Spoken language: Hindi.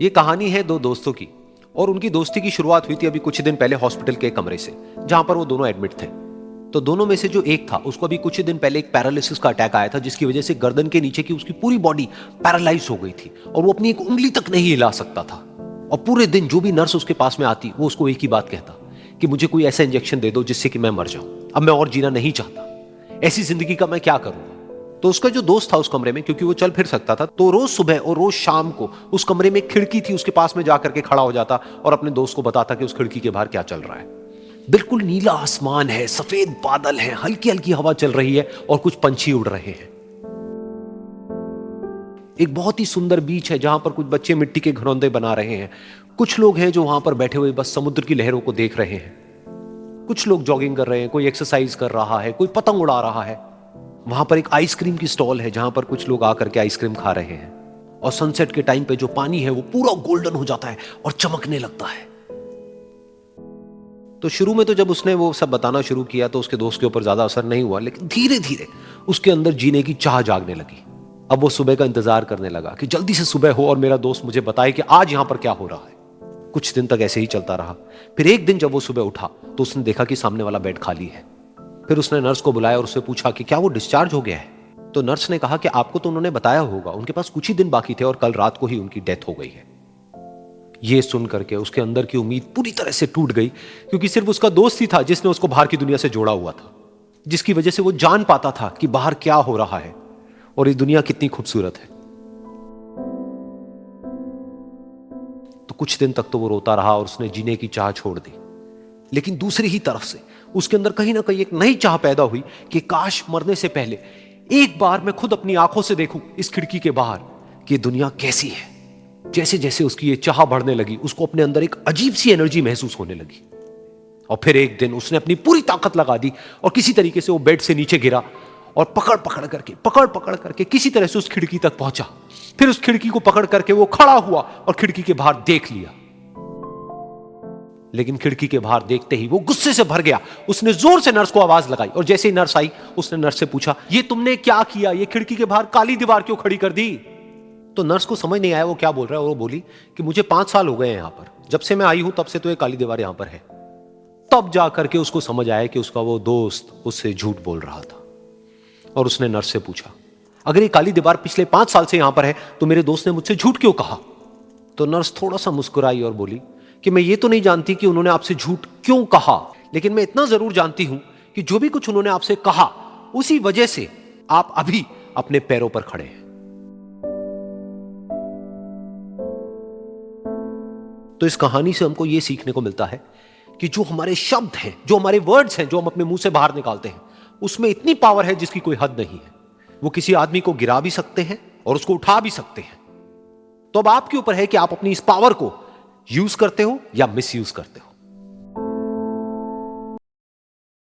ये कहानी है दो दोस्तों की और उनकी दोस्ती की शुरुआत हुई थी अभी कुछ दिन पहले हॉस्पिटल के कमरे से, जहां पर वो दोनों एडमिट थे। तो दोनों में से जो एक था उसको अभी कुछ दिन पहले एक पैरालिसिस का अटैक आया था, जिसकी वजह से गर्दन के नीचे की उसकी पूरी बॉडी पैरालाइज हो गई थी और वो अपनी एक उंगली तक नहीं हिला सकता था। और पूरे दिन जो भी नर्स उसके पास में आती वो उसको एक ही बात कहता कि मुझे कोई ऐसा इंजेक्शन दे दो जिससे कि मैं मर जाऊं, अब मैं और जीना नहीं चाहता, ऐसी जिंदगी का मैं क्या करूंगा। तो उसका जो दोस्त था उस कमरे में, क्योंकि वो चल फिर सकता था, तो रोज सुबह और रोज शाम को उस कमरे में एक खिड़की थी, उसके पास में जाकर के खड़ा हो जाता और अपने दोस्त को बताता कि उस खिड़की के बाहर क्या चल रहा है। बिल्कुल नीला आसमान है, सफेद बादल है, हल्की हल्की हवा चल रही है और कुछ पंछी उड़ रहे हैं। एक बहुत ही सुंदर बीच है जहां पर कुछ बच्चे मिट्टी के घरौंदे बना रहे हैं। कुछ लोग हैं जो वहां पर बैठे हुए बस समुद्र की लहरों को देख रहे हैं। कुछ लोग जॉगिंग कर रहे हैं, कोई एक्सरसाइज कर रहा है, कोई पतंग उड़ा रहा है। वहां पर एक आइसक्रीम की स्टॉल है जहां पर कुछ लोग आकर के आइसक्रीम खा रहे हैं। और सनसेट के टाइम पे जो पानी है वो पूरा गोल्डन हो जाता है और चमकने लगता है। तो शुरू में तो जब उसने वो सब बताना शुरू किया तो उसके दोस्त के ऊपर ज्यादा असर नहीं हुआ, लेकिन धीरे धीरे उसके अंदर जीने की चाह जागने लगी। अब वो सुबह का इंतजार करने लगा कि जल्दी से सुबह हो और मेरा दोस्त मुझे बताए कि आज यहां पर क्या हो रहा है। कुछ दिन तक ऐसे ही चलता रहा। फिर एक दिन जब वो सुबह उठा तो उसने देखा कि सामने वाला बेड खाली है। फिर उसने नर्स को बुलाया और उससे पूछा कि क्या वो डिस्चार्ज हो गया है। तो नर्स ने कहा कि आपको तो उन्होंने बताया होगा, उनके पास कुछ ही दिन बाकी थे और कल रात को ही उनकी डेथ हो गई है। ये सुन करके उसके अंदर की उम्मीद पूरी तरह से टूट गई, क्योंकि सिर्फ उसका दोस्त ही था जिसने उसको बाहर की दुनिया से जोड़ा हुआ था, जिसकी वजह से वो जान पाता था कि बाहर क्या हो रहा है और ये दुनिया कितनी खूबसूरत है। तो कुछ दिन तक तो वो रोता रहा और उसने जीने की चाह छोड़ दी। लेकिन दूसरी ही तरफ से उसके अंदर कहीं ना कहीं एक नई चाह पैदा हुई कि काश मरने से पहले एक बार मैं खुद अपनी आंखों से देखूं इस खिड़की के बाहर कि दुनिया कैसी है। जैसे जैसे उसकी ये चाह बढ़ने लगी, उसको अपने अंदर एक अजीब सी एनर्जी महसूस होने लगी। और फिर एक दिन उसने अपनी पूरी ताकत लगा दी और किसी तरीके से वो बेड से नीचे गिरा और पकड़ पकड़ करके किसी तरह से उस खिड़की तक पहुंचा। फिर उस खिड़की को पकड़ करके वो खड़ा हुआ और खिड़की के बाहर देख लिया। लेकिन खिड़की के बाहर देखते ही वो गुस्से से भर गया। उसने जोर से नर्स को आवाज लगाई और जैसे ही नर्स आई उसने नर्स से पूछा, ये तुमने क्या किया, ये खिड़की के बाहर काली दीवार क्यों खड़ी कर दी। तो नर्स को समझ नहीं आया वो क्या बोल रहा है और वो बोली कि मुझे 5 साल हो गए हैं यहां पर, जब से मैं आई हूं तब से तो ये काली दीवार यहां पर है। तब जाकर के उसको समझ आया कि उसका वो दोस्त उससे झूठ बोल रहा था। और उसने नर्स से पूछा, अगर ये काली दीवार पिछले 5 साल से यहां पर है तो मेरे दोस्त ने मुझसे झूठ क्यों कहा। तो नर्स थोड़ा सा मुस्कुराई और बोली कि मैं ये तो नहीं जानती कि उन्होंने आपसे झूठ क्यों कहा, लेकिन मैं इतना जरूर जानती हूं कि जो भी कुछ उन्होंने आपसे कहा उसी वजह से आप अभी अपने पैरों पर खड़े हैं। तो इस कहानी से हमको यह सीखने को मिलता है कि जो हमारे शब्द हैं, जो हमारे वर्ड्स हैं, जो हम अपने मुंह से बाहर निकालते हैं, उसमें इतनी पावर है जिसकी कोई हद नहीं है। वो किसी आदमी को गिरा भी सकते हैं और उसको उठा भी सकते हैं। तो अब आपके ऊपर है कि आप अपनी इस पावर को यूज करते हो या मिस यूज करते हो।